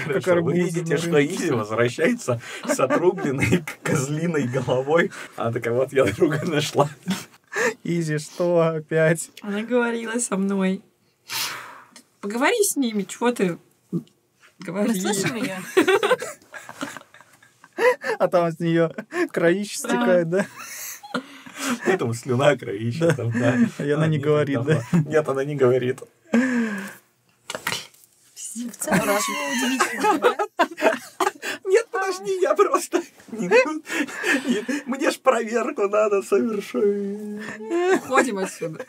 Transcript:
Хорошо, вы видите, что Изи возвращается с отрубленной козлиной головой. Она такая, вот я друга нашла. Изи, что опять? Она говорила со мной. Поговори с ними, чего ты говоришь? Мы слышим ее? А там с нее кровище стекает, да? Поэтому слюна, кровища там, да. И она не говорит, да? Нет, она не говорит. В целом, ничего удивительного, да? Нет, подожди, я просто... Мне ж проверку надо совершить. Уходим отсюда.